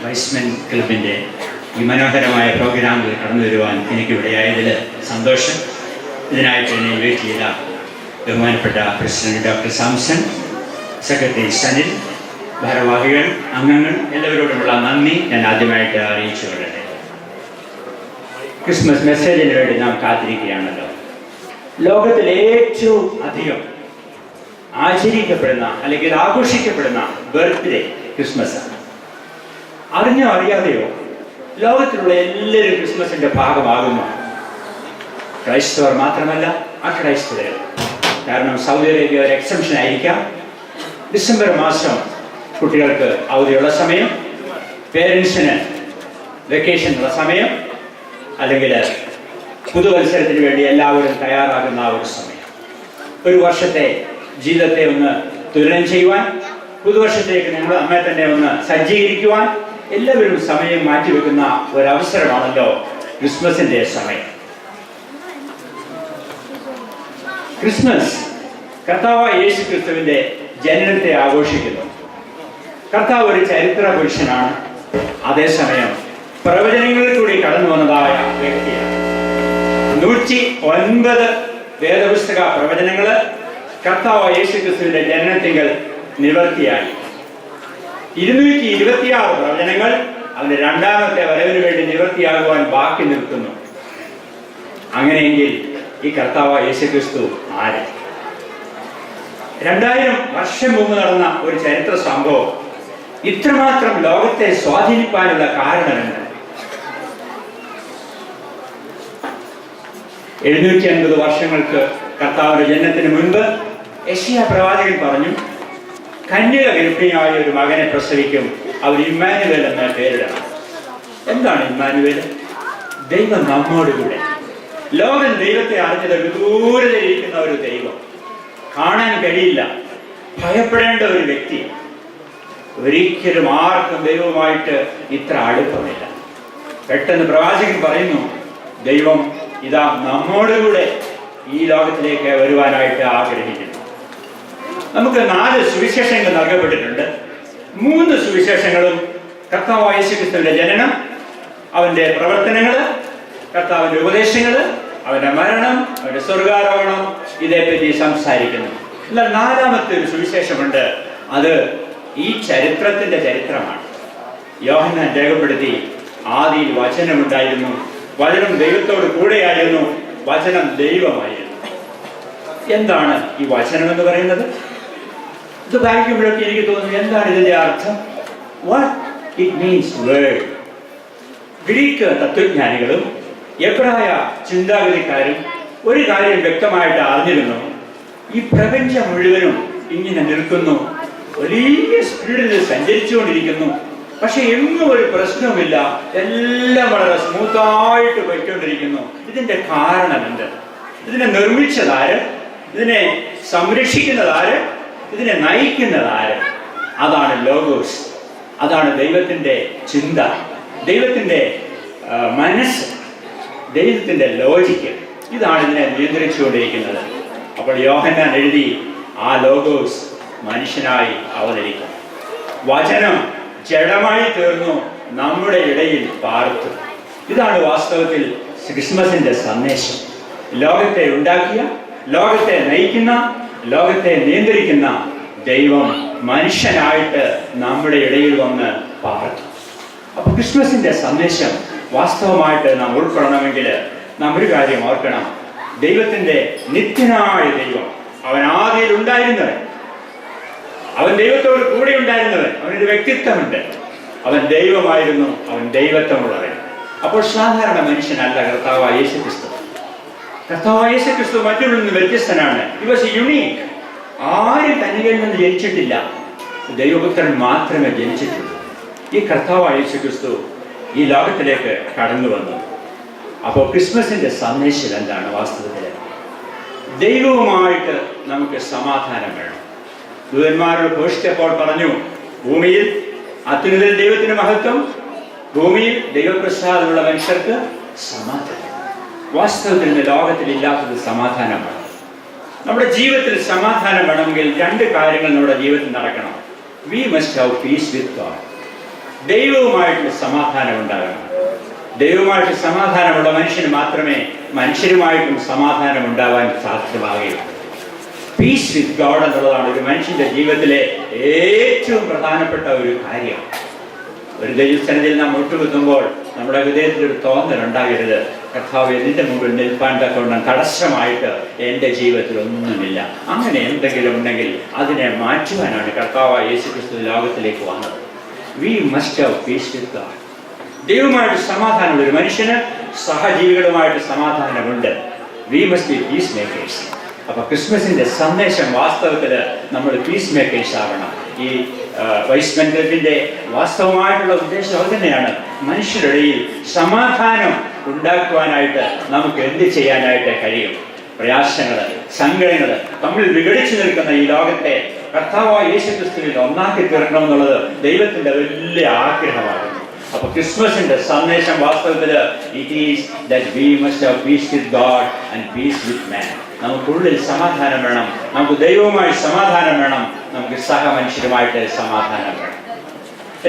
Wise men ക്ലബിൻ്റെ ഈ മനോഹരമായ പ്രോഗ്രാമിൽ കടന്നു വരുവാൻ എനിക്കിവിടെയായതിൽ സന്തോഷം. ഇതിനായിട്ട് എന്നെ ഇൻവൈറ്റ് ചെയ്ത ബഹുമാനപ്പെട്ട president doctor Samson, secretary Sanil, ഭാരവാഹികൾ, അംഗങ്ങൾ എല്ലാവരോടുമുള്ള നന്ദി ഞാൻ ആദ്യമായിട്ട് അറിയിച്ചു കൊള്ളട്ടെ. ക്രിസ്മസ് മെസ്സേജിന് വേണ്ടി നാം കാത്തിരിക്കുകയാണല്ലോ. ലോകത്തിൽ ഏറ്റവും അധികം ആചരിക്കപ്പെടുന്ന അല്ലെങ്കിൽ ആഘോഷിക്കപ്പെടുന്ന ബർത്ത്ഡേ ക്രിസ്മസ് ആണ്. അറിഞ്ഞോ അറിയാതെയോ ലോകത്തിലുള്ള എല്ലാവരും ക്രിസ്മസിന്റെ ഭാഗമാകുന്നു. ക്രൈസ്തവർ മാത്രമല്ല, അക്രൈസ്തവർ. കാരണം സൗദി അറേബ്യ ഒരു എക്സംഷൻ ആയിരിക്കാം. ഡിസംബർ മാസം കുട്ടികൾക്ക് അവധിയുള്ള സമയം, പേരൻസിന് വെക്കേഷനുള്ള സമയം, അല്ലെങ്കിൽ പുതുവത്സരത്തിന് വേണ്ടി എല്ലാവരും തയ്യാറാകുന്ന ആ ഒരു സമയം. ഒരു വർഷത്തെ ജീവിതത്തെ ഒന്ന് തുലനം ചെയ്യുവാൻ, പുതുവർഷത്തേക്ക് നമ്മൾ നമ്മെ തന്നെ ഒന്ന് സജ്ജീകരിക്കുവാൻ എല്ലാവരും സമയം മാറ്റിവെക്കുന്ന ഒരവസരമാണല്ലോ ക്രിസ്മസിന്റെ സമയം. ക്രിസ്മസ് കർത്താവായ യേശു ക്രിസ്തുവിന്റെ ജനനത്തെ ആഘോഷിക്കുന്നു. കർത്താവ് ഒരു ചരിത്ര പുരുഷനാണ്, അതേസമയം പ്രവചനങ്ങളിൽ കൂടി കടന്നു വന്നതായ വ്യക്തിയാണ്. 109 വേദപുസ്തക പ്രവചനങ്ങള് കർത്താവായ യേശു ക്രിസ്തുവിന്റെ ജനനത്തിങ്കൽ നിവർത്തിയായി. 226 പ്രവചനങ്ങൾ അവന്റെ രണ്ടാമത്തെ വരവിന് വേണ്ടി നിവർത്തിയാകുവാൻ ബാക്കി നിൽക്കുന്നു. അങ്ങനെയെങ്കിൽ ഈ കർത്താവായ യേശു ക്രിസ്തു ആര്? 2000 വർഷം മുമ്പ് നടന്ന ഒരു ചരിത്ര സംഭവം ഇത്രമാത്രം ലോകത്തെ സ്വാധീനിക്കാനുള്ള കാരണമെന്ന് 750 വർഷങ്ങൾക്ക് കർത്താവിന്റെ ജനനത്തിന് മുൻപ് യെശയ്യാ പ്രവാചകൻ പറഞ്ഞു, കന്യക ഗർഭിണിയായ ഒരു മകനെ പ്രസവിക്കും, അവർ ഇമ്മാനുവേൽ എന്ന പേരിടണം. എന്താണ് ഇമ്മാനുവേൽ? ദൈവം നമ്മോടുകൂടെ. ലോകം ദൈവത്തെ അറിഞ്ഞത് ദൂരതയിലിരിക്കുന്ന ഒരു ദൈവം, കാണാൻ കഴിയില്ല, ഭയപ്പെടേണ്ട ഒരു വ്യക്തി. ഒരിക്കലും ആർക്കും ദൈവവുമായിട്ട് ഇത്ര അടുപ്പമില്ല. പെട്ടെന്ന് പ്രവാചകൻ പറയുന്നു, ദൈവം ഇതാ നമ്മോടുകൂടെ ഈ ലോകത്തിലേക്ക് വരുവാനായിട്ട് ആഗ്രഹിക്കുന്നു. നമുക്ക് 4 സുവിശേഷങ്ങൾ നൽകപ്പെട്ടിട്ടുണ്ട്. 3 സുവിശേഷങ്ങളും കർത്താവായ യേശു ക്രിസ്തുവിന്റെ ജനനം, അവന്റെ പ്രവർത്തനങ്ങൾ, കർത്താവിന്റെ ഉപദേശങ്ങൾ, അവന്റെ മരണം, അവന്റെ സ്വർഗാരോഹണം, ഇതേപ്പറ്റി സംസാരിക്കുന്നു. എന്നാൽ 4ാമത്തെ ഒരു സുവിശേഷമുണ്ട്. അത് ഈ ചരിത്രത്തിന്റെ ചരിത്രമാണ്. യോഹന്നാൻ രേഖപ്പെടുത്തി, ആദിയിൽ വചനമുണ്ടായിരുന്നു, വചനം ദൈവത്തോട് കൂടെയായിരുന്നു, വചനം ദൈവമായിരുന്നു. എന്താണ് ഈ വചനം എന്ന് പറയുന്നത്? ഇത് വായിക്കുമ്പോഴൊക്കെ എനിക്ക് തോന്നുന്നു, എന്താണ് ഇതിന്റെ അർത്ഥം? What it means word. Greek തത്വജ്ഞാനികളും എബ്രായ ചിന്താഗതിക്കാരും ഒരു കാര്യം വ്യക്തമായിട്ട് അറിഞ്ഞിരുന്നു, ഈ പ്രപഞ്ചം മുഴുവനും ഇങ്ങനെ നിൽക്കുന്നു, വലിയ സ്പീഡിൽ സഞ്ചരിച്ചുകൊണ്ടിരിക്കുന്നു, പക്ഷെ എങ്ങും ഒരു പ്രശ്നവുമില്ല, എല്ലാം വളരെ സ്മൂത്തായിട്ട് പോയിക്കൊണ്ടിരിക്കുന്നു. ഇതിന്റെ കാരണം എന്ത്? ഇതിനെ നിർമ്മിച്ചതാര്? ഇതിനെ സംരക്ഷിക്കുന്നതാര്? ഇതിനെ നയിക്കുന്നതാര്? അതാണ് ലോഗോസ്. അതാണ് ദൈവത്തിന്റെ ചിന്ത, ദൈവത്തിന്റെ മനസ്സ്, ദൈവത്തിന്റെ ലോജിക്ക്. ഇതാണ് ഇതിനെ നിയന്ത്രിച്ചുകൊണ്ടിരിക്കുന്നത്. അപ്പോൾ യോഹന്നാൻ എഴുതി, ആ ലോഗോസ് മനുഷ്യനായി അവതരിക്കും. വചനം ജഡമായി തീർന്നു, നമ്മുടെ ഇടയിൽ പാർത്തു. ഇതാണ് വാസ്തവത്തിൽ ക്രിസ്മസിന്റെ സന്ദേശം. ലോകത്തെ ഉണ്ടാക്കിയ, ലോകത്തെ നയിക്കുന്ന, ലോകത്തെ നിയന്ത്രിക്കുന്ന ദൈവം മനുഷ്യനായിട്ട് നമ്മുടെ ഇടയിൽ വന്ന് പാർത്തു. അപ്പൊ ക്രിസ്മസിന്റെ സന്ദേശം വാസ്തവമായിട്ട് നാം ഉൾക്കൊള്ളണമെങ്കിൽ നാം ഒരു കാര്യം ഓർക്കണം. ദൈവത്തിന്റെ നിത്യനായ ദൈവം, അവൻ ആദിയിൽ ഉണ്ടായിരുന്നവൻ, അവൻ ദൈവത്തോട് കൂടെ ഉണ്ടായിരുന്നവൻ, അവനൊരു വ്യക്തിത്വമുണ്ട്, അവൻ ദൈവമായിരുന്നു, അവൻ ദൈവത്വമുള്ളവൻ. അപ്പോൾ സാധാരണ മനുഷ്യനല്ല കർത്താവായ യേശു ക്രിസ്തു. കർത്താവായ യേശു ക്രിസ്തു മറ്റുള്ള നിന്ന് വ്യത്യസ്തനാണ്. He was unique. ആരും കന്യകയിൽ നിന്ന് ജനിച്ചിട്ടില്ല, ദൈവപുത്രൻ മാത്രമേ ജനിച്ചിട്ടുള്ളൂ. ഈ കർത്താവായ യേശു ക്രിസ്തു ഈ ലോകത്തിലേക്ക് കടന്നു വന്നു. അപ്പോൾ ക്രിസ്മസിന്റെ സന്ദേശം എന്താണ്? വാസ്തവത്തിൽ ദൈവവുമായിട്ട് നമുക്ക് സമാധാനം വേണം. ദൂതന്മാരോട് ഘോഷിച്ചപ്പോൾ പറഞ്ഞു, ഭൂമിയിൽ അത്യുന്നതൻ ദൈവത്തിന് മഹത്വം, ഭൂമിയിൽ ദൈവപ്രസാദമുള്ള മനുഷ്യർക്ക് സമാധാനം. വാസ്തവത്തിൽ ഇന്ന് ലോകത്തിൽ ഇല്ലാത്തത് സമാധാനമാണ്. നമ്മുടെ ജീവിതത്തിൽ സമാധാനം വേണമെങ്കിൽ 2 കാര്യങ്ങൾ നമ്മുടെ ജീവിതത്തിൽ നടക്കണം. We must have peace with God. ദൈവവുമായിട്ടുള്ള സമാധാനം ഉണ്ടാകണം. ദൈവവുമായിട്ട് സമാധാനമുള്ള മനുഷ്യന് മാത്രമേ മനുഷ്യരുമായിട്ടും സമാധാനം ഉണ്ടാവാൻ സാധ്യമാകുകയുള്ളൂ. പീസ് വിത്ത് ഗോഡ് എന്നുള്ളതാണ് ഒരു മനുഷ്യന്റെ ജീവിതത്തിലെ ഏറ്റവും പ്രധാനപ്പെട്ട ഒരു കാര്യം. ഒരു ദൈവസന്നിധിയിൽ നാം മുട്ടുകുത്തുമ്പോൾ നമ്മുടെ ഹൃദയത്തിൽ ഒരു തോന്നലുണ്ടാകരുത്, കർത്താവ് നിന്റെ മുമ്പിൽ നിൽപ്പാൻ തക്കവണ്ണം തടസ്സമായിട്ട് എൻ്റെ ജീവിതത്തിൽ ഒന്നുമില്ല. അങ്ങനെ എന്തെങ്കിലും ഉണ്ടെങ്കിൽ അതിനെ മാറ്റുവാനാണ് കർത്താവ് യേശുക്രിസ്തു ലോകത്തിലേക്ക് വന്നത്. We must have peace with God. ദൈവമായിട്ട് സമാധാനമുള്ള ഒരു മനുഷ്യന് സഹജീവികളുമായിട്ട് സമാധാനമുണ്ട്. We must be peacemakers. അപ്പൊ ക്രിസ്മസിന്റെ സന്ദേശം വാസ്തവത്തിൽ നമ്മൾ പീസ് മേക്കേഴ്സ് ആവണം. ഈ വൈസ്മെന്റത്തിന്റെ വാസ്തവമായിട്ടുള്ള ഉദ്ദേശം അത് തന്നെയാണ്. മനുഷ്യരുടെയിൽ സമാധാനം ഉണ്ടാക്കുവാനായിട്ട് നമുക്ക് എന്ത് ചെയ്യാനായിട്ട് കഴിയും? പ്രയാസങ്ങള്, സങ്കടങ്ങള് തമ്മിൽ വിഘടിച്ചു നിൽക്കുന്ന ഈ ലോകത്തെ കർത്താവായ യേശുക്രിസ്തുവിൽ ഒന്നാക്കി തീർക്കണമെന്നുള്ളത് ദൈവത്തിന്റെ വലിയ ആഗ്രഹമാണ്. അപ്പൊ ക്രിസ്മസിന്റെ സന്ദേശം വാസ്തവത്തില് it is that we must have peace with God and peace with man. നമുക്കുള്ളിൽ സമാധാനം വേണം, നമുക്ക് ദൈവവുമായി സമാധാനം വേണം, നമുക്ക് സഹമനുഷ്യരുമായിട്ട് സമാധാനം വേണം.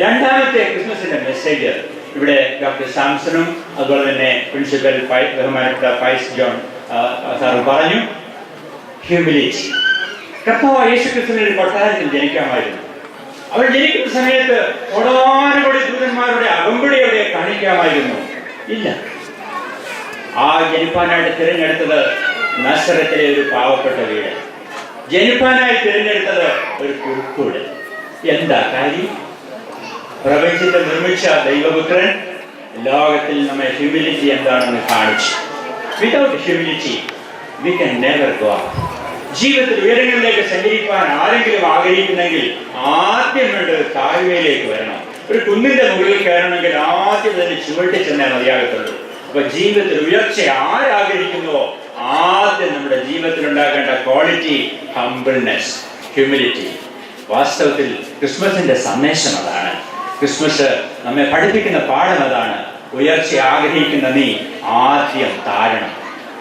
രണ്ടാമത്തെ ക്രിസ്മസിന്റെ മെസ്സേജ് ഇവിടെ ഡോക്ടർ സാംസണും അതുപോലെ തന്നെ പ്രിൻസിപ്പൽ ബഹുമാനപ്പെട്ട പൈസ് ജോൺ സാർ പറഞ്ഞു. ഹ്യൂമിലിറ്റി. കർത്താവായ യേശുക്രിസ്തുവിന്റെ ഒരു കൊട്ടാരത്തിൽ ജനിക്കാമായിരുന്നു. അവർ ജനിക്കുന്ന സമയത്ത് കോടാനുകോടി ദൂതന്മാരുടെ അകമ്പടി അവിടെ കാണിക്കാമായിരുന്നു. ഇല്ല. ആ ജനിപ്പാനായിട്ട് തിരഞ്ഞെടുത്തത് നസറത്തിലെ ഒരു പാവപ്പെട്ട വീട്. ജനിപ്പാനായി തിരഞ്ഞെടുത്തത് ഒരു കുറുക്കൂട്. എന്താ കാര്യം? പ്രപഞ്ചത്തെ നിർമ്മിച്ച ദൈവപുത്രൻ ലോകത്തിൽ നമ്മെ ഹ്യൂമിലിറ്റി എന്താണെന്ന് കാണിച്ചു. Without humility we can never go up. ജീവിതത്തിൽ ഉയരങ്ങളിലേക്ക് സഞ്ചരിക്കാൻ ആരെങ്കിലും ആഗ്രഹിക്കുന്നെങ്കിൽ ആദ്യം വേണ്ടത് താഴ്വയിലേക്ക് വരണം. ഒരു കുന്നിന്റെ മുകളിൽ കയറണമെങ്കിൽ ആദ്യം തന്നെ ചുവട്ടി ചെന്നേ മതിയാകത്തുള്ളൂ. അപ്പൊ ജീവിതത്തിൽ ഉയർച്ച ആരാഗ്രഹിക്കുന്നുവോ ആദ്യം നമ്മുടെ ജീവിതത്തിൽ ഉണ്ടാകേണ്ട ക്വാളിറ്റി ഹംബിൾനെസ്, ഹ്യൂമിലിറ്റി. വാസ്തവത്തിൽ ക്രിസ്മസിന്റെ സന്ദേശം അതാണ്. ക്രിസ്മസ് നമ്മെ പഠിപ്പിക്കുന്ന പാഠം അതാണ്. ഉയർച്ച ആഗ്രഹിക്കുന്ന നീ ആദ്യം താഴണം,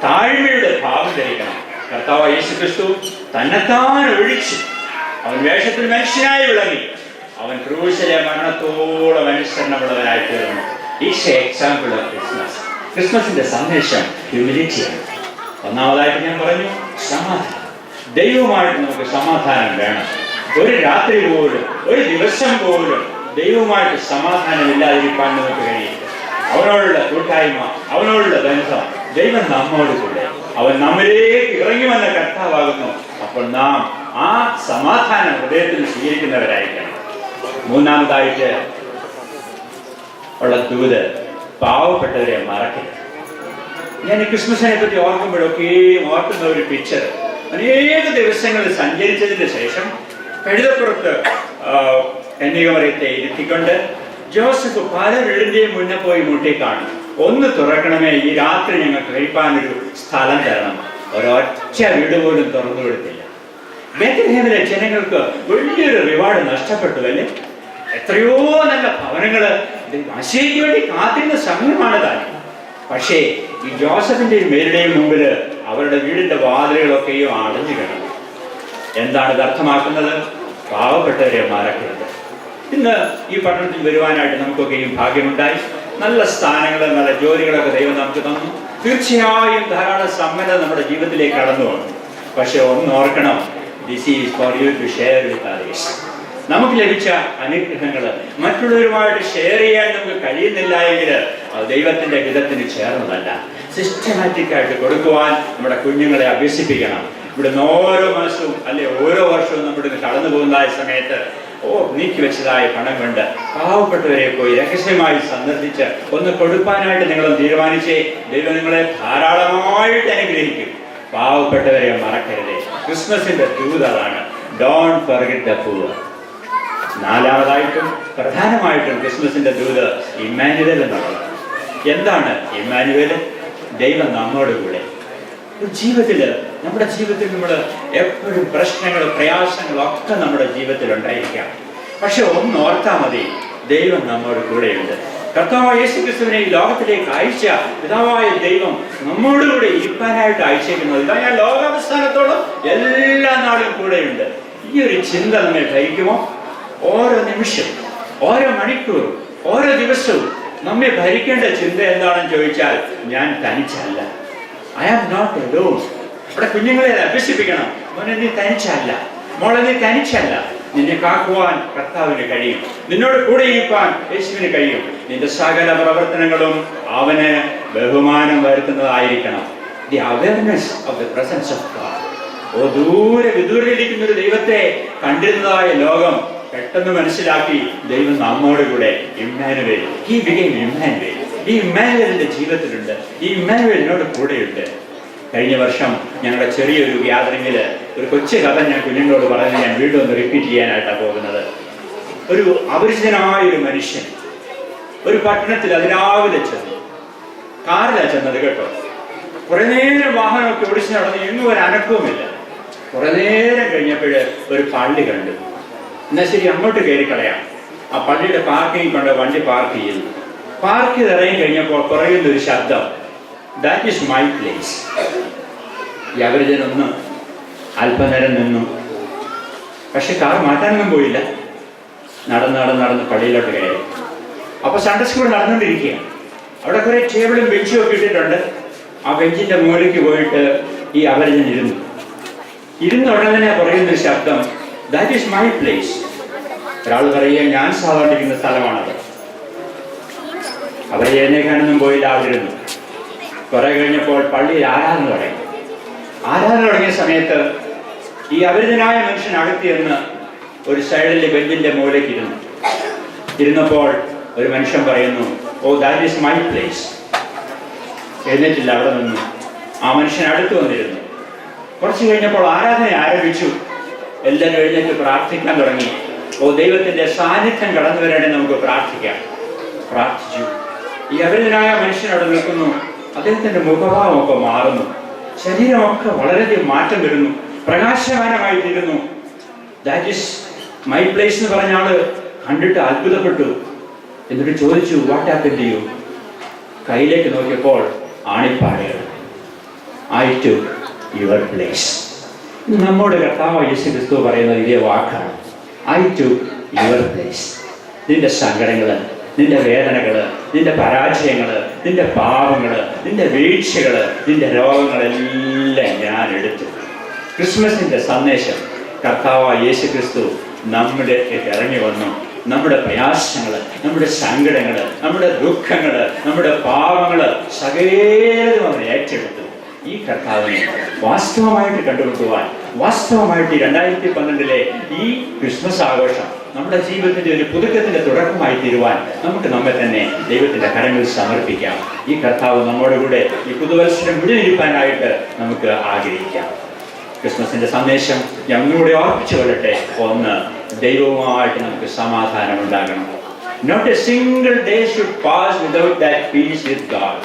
താഴ്മയുടെ ഭാവം ധരിക്കണം. കർത്താവ് യേശുക്രിസ്തു തന്നെത്താൻ ഒഴിച്ചു. അവൻ വേഷത്തിൽ മനുഷ്യനായി വിളങ്ങി. അവൻ ക്രൂശിലെ മരണത്തോളം അനുസരണമുള്ളവനായി തീർന്നു. Is a example of Christmas. ക്രിസ്മസിന്റെ സന്ദേശം ഹ്യൂമിലിറ്റിയാണ്. ഒന്നാമതായിട്ട് ഞാൻ പറഞ്ഞു സമാധാനം. ദൈവവുമായിട്ട് നമുക്ക് സമാധാനം വേണം. ഒരു രാത്രി പോലും ഒരു ദിവസം പോലും ദൈവവുമായിട്ട് സമാധാനമില്ലാതിരിക്കാൻ നമുക്ക് കഴിയില്ല. അവനോടുള്ള കൂട്ടായ്മ, അവനോടുള്ള ബന്ധം, ദൈവം നമ്മോട് കൂടെ, അവൻ നമ്മിലേക്ക് ഇറങ്ങി വന്ന കർത്താവാകുന്നു. അപ്പോൾ നാം ആ സമാധാനം ഹൃദയത്തിൽ സ്വീകരിക്കുന്നവരായിരിക്കണം. മൂന്നാമതായിട്ട് ഉള്ള ദൂത് പാവപ്പെട്ടവരെ മറക്കരുത്. ഞാൻ ഈ ക്രിസ്മസിനെ പറ്റി ഓർക്കുമ്പോഴൊക്കെയും ഓർക്കുന്ന ഒരു പിക്ചർ, അനേക ദിവസങ്ങൾ സഞ്ചരിച്ചതിന് ശേഷം കഴുതപ്പുറത്ത് കന്യകമറിയത്തെ ഇരുത്തിക്കൊണ്ട് ജോസഫ് പല വീടിന്റെയും മുന്നേ പോയി മുട്ടി കാണും. ഒന്ന് തുറക്കണമേ, ഈ രാത്രി ഞങ്ങൾക്ക് കഴിപ്പാനൊരു സ്ഥലം തരണം. ഒരൊറ്റ വീട് പോലും തുറന്നു കൊടുത്തില്ല. ബേത്ലഹേമിലെ ജനങ്ങൾക്ക് വലിയൊരു റിവാർഡ് നഷ്ടപ്പെട്ടു അല്ലേ? എത്രയോ നല്ല ഭവനങ്ങള് ആശയ്ക്ക് വേണ്ടി കാത്തിരുന്ന സമയമാണ് താനും. പക്ഷേ ഈ ജോസഫിന്റെയും മേരുടെയും മുമ്പിൽ അവരുടെ വീടിന്റെ വാതിലുകളൊക്കെയും അടഞ്ഞു കിടന്നു. എന്താണ് ഇത് അർത്ഥമാക്കുന്നത്? പാവപ്പെട്ടവരെ മറക്കരുത്. ഇന്ന് ഈ പഠനത്തിൽ വരുവാനായിട്ട് നമുക്കൊക്കെയും ഭാഗ്യമുണ്ടായി. നല്ല സ്ഥാനങ്ങൾ, നല്ല ജോലികളൊക്കെ ദൈവം നമുക്ക് തന്നു. തീർച്ചയായും ധാരാളം സമ്പന്നത നമ്മുടെ ജീവിതത്തിലേക്ക് കടന്നു വന്നു. പക്ഷെ ഒന്ന് ഓർക്കണം, this is for you to share with others. നമുക്ക് ലഭിച്ച അനുഗ്രഹങ്ങൾ മറ്റുള്ളവരുമായിട്ട് ഷെയർ ചെയ്യാൻ നമുക്ക് കഴിയുന്നില്ല എങ്കിൽ അത് ദൈവത്തിന്റെ ഹിതത്തിന് ചേർന്നതല്ല. സിസ്റ്റമാറ്റിക്കായിട്ട് കൊടുക്കുവാൻ നമ്മുടെ കുഞ്ഞുങ്ങളെ അഭ്യസിപ്പിക്കണം. ഇവിടുന്ന് ഓരോ മാസവും അല്ലെ ഓരോ വർഷവും നമ്മുടെ കടന്നു പോകുന്നതായ സമയത്ത് നീക്കി വെച്ചതായ പണം കൊണ്ട് പാവപ്പെട്ടവരെ പോയി രഹസ്യമായി സന്ദർശിച്ച് ഒന്ന് കൊടുക്കാനായിട്ട് നിങ്ങളൊന്ന് തീരുമാനിച്ചേ. ദൈവം നിങ്ങളെ ധാരാളമായിട്ട് അനുഗ്രഹിക്കും. പാവപ്പെട്ടവരെ മറക്കരുതേ. ക്രിസ്മസിന്റെ ദൂത് അതാണ്. Don't forget the poor. നാലാമതായിട്ടും പ്രധാനമായിട്ടും ക്രിസ്മസിന്റെ ദൂത് ഇമ്മാനുവേൽ എന്നുള്ളത്. എന്താണ് ഇമ്മാനുവേൽ? ദൈവം നമ്മോട് കൂടെ. ജീവിതത്തില് നമ്മുടെ ജീവിതത്തിൽ നമ്മൾ എപ്പോഴും പ്രശ്നങ്ങളും പ്രയാസങ്ങളും ഒക്കെ നമ്മുടെ ജീവിതത്തിൽ ഉണ്ടായിരിക്കാം. പക്ഷെ ഒന്ന് ഓർത്താൽ മതി, ദൈവം നമ്മോട് കൂടെയുണ്ട്. കർത്താവായ യേശുക്രിസ്തുവിനെ ഈ ലോകത്തിലേക്ക് അയച്ച പിതാവായ ദൈവം നമ്മോടുകൂടെ ഇരിക്കാനായിട്ട് അയച്ചേക്കുന്നത്. ഇതാ ഞാൻ ലോകാവസാനത്തോളം എല്ലാ നാളും കൂടെയുണ്ട്. ഈ ഒരു ചിന്ത നമ്മെ ഭരിക്കുമോ? ഓരോ നിമിഷം, ഓരോ മണിക്കൂറും ഓരോ ദിവസവും നമ്മെ ഭരിക്കേണ്ട ചിന്ത എന്താണെന്ന് ചോദിച്ചാൽ, ഞാൻ തനിച്ചല്ല. I am not alone. ഇവിടെ കുഞ്ഞുങ്ങളെ അഭ്യസിപ്പിക്കണം. മോനെ, നീ തനിച്ചല്ല. മോളെ, നീ തനിച്ചല്ല. നിന്നെ കാക്കുവാൻ കർത്താവിന് കഴിയും. നിന്നോട് കൂടെ ഇരിക്കാൻ യേശുവിന് കഴിയും. നിന്റെ സകല പ്രവർത്തനങ്ങളും അവന് ബഹുമാനം വരുത്തുന്നതായിരിക്കണം. The awareness of the presence of God. വിദൂരയിലിരിക്കുന്ന ഒരു ദൈവത്തെ കണ്ടിരുന്നതായ ലോകം പെട്ടെന്ന് മനസ്സിലാക്കി, ദൈവം നമ്മോട് കൂടെ. Immanuel, he became Immanuel. ഈ ഇമ്മാനുവേലിന്റെ ജീവിതത്തിലുണ്ട്. ഈ ഇമ്മാനുവേലിനോട് കൂടെയുണ്ട്. കഴിഞ്ഞ വർഷം ഞങ്ങളുടെ ചെറിയൊരു ഗ്യാതറിങ്ങിൽ ഒരു കൊച്ചു കഥ ഞാൻ കുഞ്ഞുങ്ങളോട് പറഞ്ഞ് ഞാൻ വീണ്ടും ഒന്ന് റിപ്പീറ്റ് ചെയ്യാനായിട്ടാണ് പോകുന്നത്. ഒരു അപരിചിതനായൊരു മനുഷ്യൻ ഒരു പട്ടണത്തിൽ അതിരാവിലെ ചെന്നു. കാറിലാണ് ചെന്നത് കേട്ടോ. കുറെ നേരം വാഹനമൊക്കെ ഓടിച്ച് നടന്ന് എങ്ങും ഒരു അനക്കവുമില്ല. കുറെ നേരം കഴിഞ്ഞപ്പോൾ ഒരു പള്ളി കണ്ടു. എന്നാൽ ശരി, അങ്ങോട്ട് കയറി കളയാം. ആ പള്ളിയുടെ പാർക്കിംഗ് കൊണ്ട് വണ്ടി പാർക്ക് ചെയ്തു. പാർക്ക് ചെയ്ത് ഇറങ്ങി കഴിഞ്ഞപ്പോൾ പുറകിൽ ഒരു ശബ്ദം, ദാറ്റ് ഈസ് മൈ പ്ലേസ്. ഈ അപരിചനൊന്ന് അല്പനേരം നിന്നു. പക്ഷെ കാർ മാറ്റാനൊന്നും പോയില്ല. നടന്ന് പള്ളിയിലോട്ട് കയറി. അപ്പൊ സൺഡേ സ്കൂൾ നടന്നുകൊണ്ടിരിക്കുകയാണ്. അവിടെ കുറെ ടേബിളും ബെഞ്ചും ഒക്കെ ഇട്ടിട്ടുണ്ട്. ആ ബെഞ്ചിന്റെ മുകളിലേക്ക് പോയിട്ട് ഈ അപരിചൻ ഇരുന്ന ഉടനെ പറയുന്നൊരു ശബ്ദം, ദാറ്റ് ഈസ് മൈ പ്ലേസ്. ഒരാൾ പറയുക, ഞാൻ സാധാരണ സ്ഥലമാണത്. അവരെ എഴുന്നേക്കാനൊന്നും പോയില്ല, അവിടെ ഇരുന്നു. കുറെ കഴിഞ്ഞപ്പോൾ പള്ളിയിൽ ആരാധന തുടങ്ങി. ആരാധന തുടങ്ങിയ സമയത്ത് ഈ അപരിചിതനായ മനുഷ്യൻ അകത്തിരുന്ന് ഒരു സൈഡിലെ ബെഞ്ചിന്റെ മുകളിലേക്ക് ഇരുന്നപ്പോൾ ഒരു മനുഷ്യൻ പറയുന്നു, oh that is my place. എഴുന്നേറ്റില്ല, അവിടെ നിന്നു. ആ മനുഷ്യൻ അടുത്ത് വന്നിരുന്നു. കുറച്ച് കഴിഞ്ഞപ്പോൾ ആരാധന ആരംഭിച്ചു. എല്ലാവരും എഴുന്നേറ്റ് പ്രാർത്ഥിക്കാൻ തുടങ്ങി. ഓ, ദൈവത്തിന്റെ സാന്നിധ്യം കടന്നു വരേണ്ടേ, നമുക്ക് പ്രാർത്ഥിക്കാം. പ്രാർത്ഥിച്ചു. ഈ അപരിചിതനായ മനുഷ്യൻ അവിടെ നിൽക്കുന്നു. അദ്ദേഹത്തിന്റെ മുഖഭാവമൊക്കെ മാറുന്നു. ശരീരമൊക്കെ വളരെയധികം മാറ്റം വരുന്നു. പ്രകാശമാനമായിത്തീരുന്നു. ദാറ്റ് ഈസ് മൈ പ്ലേസ് എന്ന് പറഞ്ഞ ആള് കണ്ടിട്ട് അത്ഭുതപ്പെട്ടു. എന്നിട്ട് ചോദിച്ചു, വാട്ട് ഹാപ്പൻ ടു യു? കയ്യിലേക്ക് നോക്കിയപ്പോൾ ആണിപ്പാടുകൾ. I took your place. നമ്മോട് കർത്താവ് യേശു ക്രിസ്തു പറയുന്നത് ഇതേ വാക്കാണ്. I took your place. നിന്റെ സങ്കടങ്ങള്, നിന്റെ വേദനകള്, നിന്റെ പരാജയങ്ങള്, നിന്റെ പാപങ്ങള്, നിന്റെ വീഴ്ചകള്, നിന്റെ രോഗങ്ങളെല്ലാം ഞാൻ എടുത്തു. ക്രിസ്മസിന്റെ സന്ദേശം കർത്താവായ യേശു ക്രിസ്തു നമ്മുടെ ഇറങ്ങി വന്നു. നമ്മുടെ പ്രയാസങ്ങള്, നമ്മുടെ സങ്കടങ്ങള്, നമ്മുടെ ദുഃഖങ്ങള്, നമ്മുടെ പാപങ്ങള് സകലതും അവൻ ഏറ്റെടുത്തു. ഈ കർത്താവിനെ വാസ്തവമായിട്ട് കണ്ടുമുട്ടുവാൻ, വാസ്തവമായിട്ട് 2012 ഈ ക്രിസ്മസ് ആഘോഷം നമ്മുടെ ജീവിതത്തിന്റെ ഒരു പുതുക്കത്തിന്റെ തുടക്കമായി തീരുവാൻ നമുക്ക് നമ്മെ തന്നെ ദൈവത്തിന്റെ കരങ്ങളിൽ സമർപ്പിക്കാം. ഈ കർത്താവ് നമ്മോടുകൂടെ ഈ പുതുവത്സരം വിടിയിരിക്കാനായിട്ട് നമുക്ക് ആഗ്രഹിക്കാം. ക്രിസ്മസിന്റെ സന്ദേശം ഞാൻ ഒന്നുകൂടെ ഓർപ്പിച്ചു കൊള്ളട്ടെ. ഒന്ന്, ദൈവവുമായിട്ട് നമുക്ക് സമാധാനം ഉണ്ടാകണം. Not a single day should pass without that peace with God.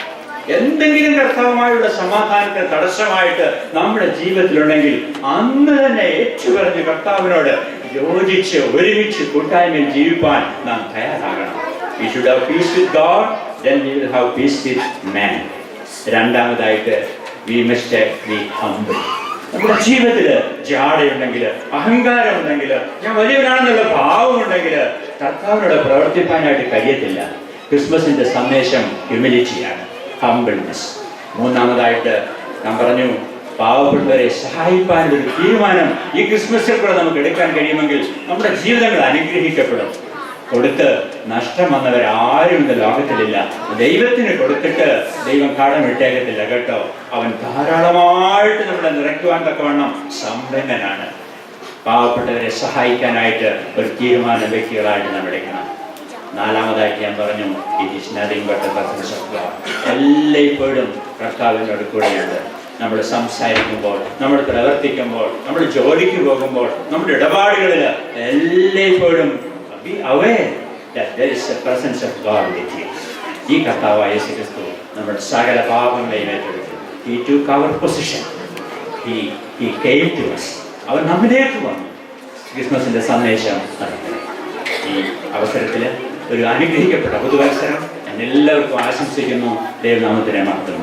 എന്തെങ്കിലും കർത്താവുമായുള്ള സമാധാനത്തിന് തടസ്സമായിട്ട് നമ്മുടെ ജീവിതത്തിലുണ്ടെങ്കിൽ അന്ന് തന്നെ ഏറ്റുപറഞ്ഞ് കർത്താവിനോട് യോജിച്ച് ഒരുമിച്ച് കൂട്ടായ്മയിൽ ജീവിപ്പാൻ നാം തയ്യാറാകണം. We should have peace with God, then we will have peace with man. രണ്ടാമതായിട്ട് we must be humble. നമ്മുടെ ജീവിതത്തില് ജാടയുണ്ടെങ്കിൽ, അഹങ്കാരമുണ്ടെങ്കിൽ, ഞാൻ വലിയവനാണെന്നുള്ള ഭാവമുണ്ടെങ്കിൽ കർത്താവിനോട് പ്രവർത്തിക്കാനായിട്ട് കഴിയത്തില്ല. ക്രിസ്മസിന്റെ സന്ദേശം ഹ്യൂമിലിറ്റിയാണ്, ഹംബിൾനെസ്. മൂന്നാമതായിട്ട് ഞാൻ പറഞ്ഞു, പാവപ്പെട്ടവരെ സഹായിക്കാനുള്ള ഒരു തീരുമാനം ഈ ക്രിസ്മസിൽ കൂടെ നമുക്ക് എടുക്കാൻ കഴിയുമെങ്കിൽ നമ്മുടെ ജീവിതങ്ങൾ അനുഗ്രഹിക്കപ്പെടും. കൊടുത്ത് നഷ്ടം വന്നവരാരും ഇന്ന് ലോകത്തിലില്ല. ദൈവത്തിന് കൊടുത്തിട്ട് ദൈവം കടമിട്ടേക്കത്തില്ല കേട്ടോ. അവൻ ധാരാളമായിട്ട് നമ്മളെ നിറയ്ക്കുവാൻ തക്കവണ്ണം സമ്പന്നനാണ്. പാവപ്പെട്ടവരെ സഹായിക്കാനായിട്ട് ഒരു തീരുമാന വ്യക്തികളായിട്ട് നാം എടുക്കണം. നാലാമതായിട്ട് ഞാൻ പറഞ്ഞു, it is nothing but the presence of God. എല്ലായ്പ്പോഴും കർത്താവിനോട് കൂടെയുണ്ട്. നമ്മൾ സംസാരിക്കുമ്പോൾ, നമ്മൾ പ്രവർത്തിക്കുമ്പോൾ, നമ്മൾ ജോലിക്ക് പോകുമ്പോൾ, നമ്മുടെ ഇടപാടുകളിൽ എല്ലായ്പ്പോഴും be aware that there is a presence of God with you. ഈ കർത്താവായ യേശു ക്രിസ്തു നമ്മുടെ സകല പാപങ്ങളെയും ഏറ്റെടുത്തു. He took our position. He came to us. അവൻ നമ്മിലേക്ക് വന്നു. ക്രിസ്മസിന്റെ സന്ദേശം നടത്തണം. ഈ അവസരത്തിൽ ഒരു അനുഗ്രഹിക്കപ്പെട്ട പുതുവത്സരം ഞാൻ എല്ലാവർക്കും ആശംസിക്കുന്നു. ദൈവനാമത്തിനെ മഹത്വം.